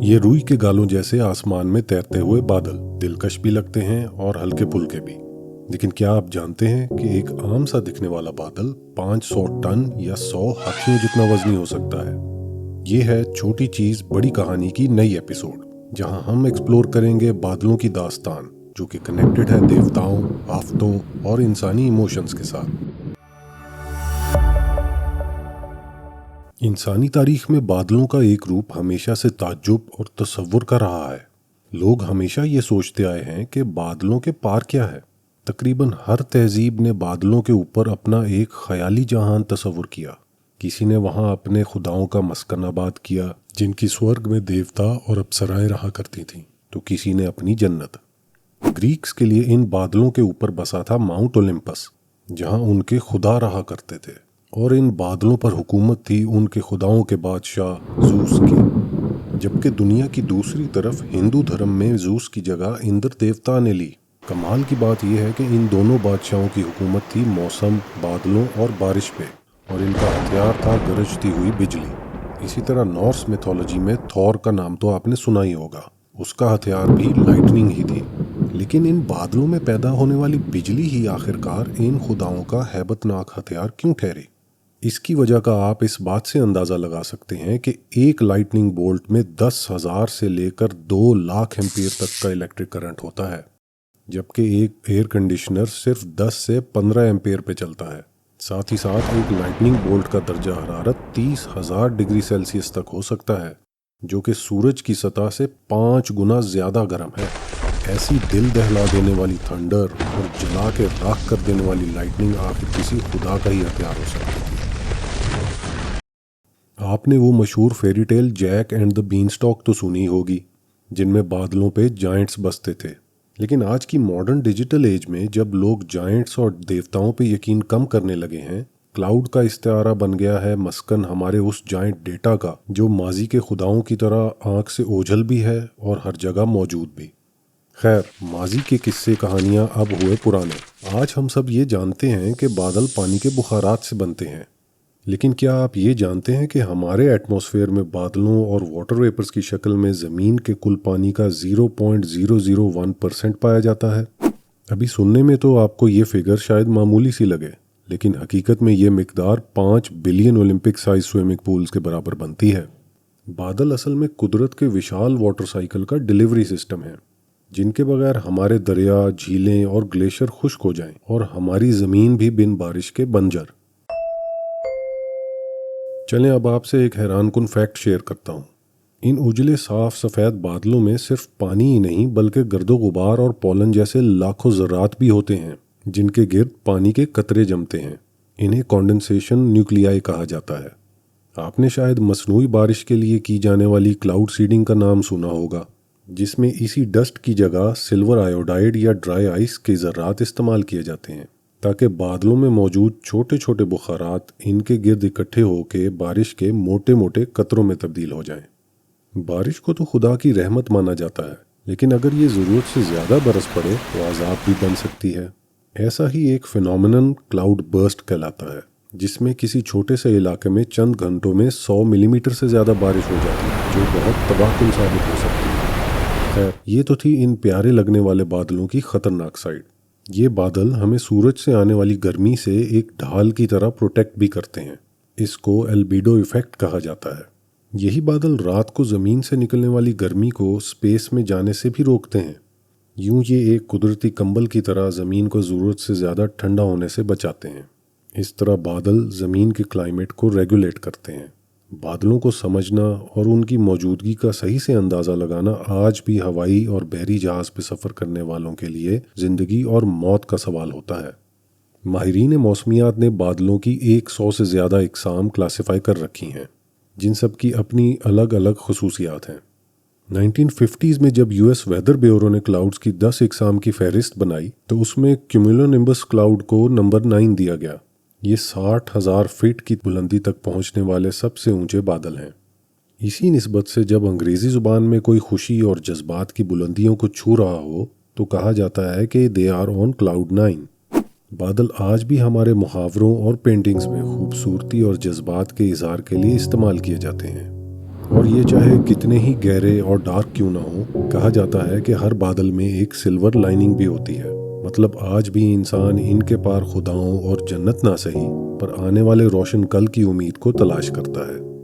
یہ روئی کے گالوں جیسے آسمان میں تیرتے ہوئے بادل دلکش بھی لگتے ہیں اور ہلکے پھلکے بھی، لیکن کیا آپ جانتے ہیں کہ ایک عام سا دکھنے والا بادل 500 ٹن یا 100 ہاتھیوں جتنا وزنی ہو سکتا ہے؟ یہ ہے چھوٹی چیز بڑی کہانی کی نئی ایپیسوڈ، جہاں ہم ایکسپلور کریں گے بادلوں کی داستان جو کہ کنیکٹڈ ہے دیوتاؤں، آفتوں اور انسانی ایموشنز کے ساتھ۔ انسانی تاریخ میں بادلوں کا ایک روپ ہمیشہ سے تعجب اور تصور کا رہا ہے۔ لوگ ہمیشہ یہ سوچتے آئے ہیں کہ بادلوں کے پار کیا ہے۔ تقریباً ہر تہذیب نے بادلوں کے اوپر اپنا ایک خیالی جہان تصور کیا۔ کسی نے وہاں اپنے خداؤں کا مسکن آباد کیا، جن کی سورگ میں دیوتا اور اپسرائیں رہا کرتی تھیں، تو کسی نے اپنی جنت۔ گریکس کے لیے ان بادلوں کے اوپر بسا تھا ماؤنٹ اولمپس، جہاں ان کے خدا رہا کرتے تھے، اور ان بادلوں پر حکومت تھی ان کے خداؤں کے بادشاہ زوس کی۔ جبکہ دنیا کی دوسری طرف ہندو دھرم میں زوس کی جگہ اندر دیوتا نے لی۔ کمال کی بات یہ ہے کہ ان دونوں بادشاہوں کی حکومت تھی موسم، بادلوں اور بارش پہ، اور ان کا ہتھیار تھا گرجتی ہوئی بجلی۔ اسی طرح نارس میتھولوجی میں تھور کا نام تو آپ نے سنا ہی ہوگا، اس کا ہتھیار بھی لائٹننگ ہی تھی۔ لیکن ان بادلوں میں پیدا ہونے والی بجلی ہی آخرکار ان خداؤں کا ہیبت ناک ہتھیار کیوں ٹھہری؟ اس کی وجہ کا آپ اس بات سے اندازہ لگا سکتے ہیں کہ ایک لائٹننگ بولٹ میں 10,000 سے لے کر 2,00,000 ایمپیئر تک کا الیکٹرک کرنٹ ہوتا ہے، جبکہ ایک ایئر کنڈیشنر صرف 10 سے 15 ایمپیئر پہ چلتا ہے۔ ساتھ ہی ساتھ ایک لائٹننگ بولٹ کا درجہ حرارت 30,000 ڈگری سیلسیس تک ہو سکتا ہے، جو کہ سورج کی سطح سے 5 گنا زیادہ گرم ہے۔ ایسی دل دہلا دینے والی تھنڈر اور جلا کے راکھ کر دینے والی لائٹننگ آخر کسی خدا کا ہی ہتھیار ہو سکتی تھی۔ آپ نے وہ مشہور fairy tale Jack and the beanstalk تو سنی ہوگی، جن میں بادلوں پہ جائنٹس بستے تھے۔ لیکن آج کی ماڈرن ڈیجیٹل ایج میں جب لوگ جائنٹس اور دیوتاؤں پہ یقین کم کرنے لگے ہیں، کلاؤڈ کا استعارہ بن گیا ہے مسکن ہمارے اس جائنٹ ڈیٹا کا جو ماضی کے خداؤں کی طرح آنکھ سے اوجھل بھی ہے اور ہر جگہ موجود بھی۔ خیر، ماضی کے قصے کہانیاں اب ہوئے پرانے۔ آج ہم سب یہ جانتے ہیں کہ بادل پانی کے بخارات سے بنتے ہیں، لیکن کیا آپ یہ جانتے ہیں کہ ہمارے ایٹماسفیئر میں بادلوں اور واٹر ویپرز کی شکل میں زمین کے کل پانی کا 0.001% پایا جاتا ہے؟ ابھی سننے میں تو آپ کو یہ فگر شاید معمولی سی لگے، لیکن حقیقت میں یہ مقدار 5 billion Olympic size swimming pools کے برابر بنتی ہے۔ بادل اصل میں قدرت کے وشال واٹر سائیکل کا ڈیلیوری سسٹم ہے، جن کے بغیر ہمارے دریا، جھیلیں اور گلیشیئر خشک ہو جائیں اور ہماری زمین بھی بن بارش کے بنجر۔ چلیں اب آپ سے ایک حیران کن فیکٹ شیئر کرتا ہوں۔ ان اجلے صاف سفید بادلوں میں صرف پانی ہی نہیں بلکہ گرد و غبار اور پولن جیسے لاکھوں ذرات بھی ہوتے ہیں، جن کے گرد پانی کے قطرے جمتے ہیں۔ انہیں کانڈنسیشن نیوکلیائی کہا جاتا ہے۔ آپ نے شاید مصنوعی بارش کے لیے کی جانے والی کلاؤڈ سیڈنگ کا نام سنا ہوگا، جس میں اسی ڈسٹ کی جگہ سلور آیوڈائڈ یا ڈرائی آئس کے ذرات استعمال کیے جاتے ہیں، تاکہ بادلوں میں موجود چھوٹے چھوٹے بخارات ان کے گرد اکٹھے ہو کے بارش کے موٹے موٹے قطروں میں تبدیل ہو جائیں۔ بارش کو تو خدا کی رحمت مانا جاتا ہے، لیکن اگر یہ ضرورت سے زیادہ برس پڑے تو عذاب بھی بن سکتی ہے۔ ایسا ہی ایک فینومینن کلاؤڈ برسٹ کہلاتا ہے، جس میں کسی چھوٹے سے علاقے میں چند گھنٹوں میں 100 ملی میٹر سے زیادہ بارش ہو جاتی ہے، جو بہت تباہ کن ثابت ہو سکتی ہے۔ خیر، یہ تو تھی ان پیارے لگنے والے بادلوں کی خطرناک سائڈ۔ یہ بادل ہمیں سورج سے آنے والی گرمی سے ایک ڈھال کی طرح پروٹیکٹ بھی کرتے ہیں۔ اس کو البیڈو ایفیکٹ کہا جاتا ہے۔ یہی بادل رات کو زمین سے نکلنے والی گرمی کو سپیس میں جانے سے بھی روکتے ہیں۔ یوں یہ ایک قدرتی کمبل کی طرح زمین کو ضرورت سے زیادہ ٹھنڈا ہونے سے بچاتے ہیں۔ اس طرح بادل زمین کے کلائمیٹ کو ریگولیٹ کرتے ہیں۔ بادلوں کو سمجھنا اور ان کی موجودگی کا صحیح سے اندازہ لگانا آج بھی ہوائی اور بحری جہاز پہ سفر کرنے والوں کے لیے زندگی اور موت کا سوال ہوتا ہے۔ ماہرین موسمیات نے بادلوں کی 100 سے زیادہ اقسام کلاسیفائی کر رکھی ہیں، جن سب کی اپنی الگ الگ خصوصیات ہیں۔ 1950s میں جب US ویدر بیورو نے کلاؤڈز کی 10 اقسام کی فہرست بنائی تو اس میں کیومولونمبس کلاؤڈ کو نمبر 9 دیا گیا۔ یہ 60,000 فٹ کی بلندی تک پہنچنے والے سب سے اونچے بادل ہیں۔ اسی نسبت سے جب انگریزی زبان میں کوئی خوشی اور جذبات کی بلندیوں کو چھو رہا ہو تو کہا جاتا ہے کہ they are on cloud 9۔ بادل آج بھی ہمارے محاوروں اور پینٹنگز میں خوبصورتی اور جذبات کے اظہار کے لیے استعمال کیے جاتے ہیں، اور یہ چاہے کتنے ہی گہرے اور ڈارک کیوں نہ ہو، کہا جاتا ہے کہ ہر بادل میں ایک سلور لائننگ بھی ہوتی ہے۔ مطلب آج بھی انسان ان کے پار خداؤں اور جنت نہ سہی پر آنے والے روشن کل کی امید کو تلاش کرتا ہے۔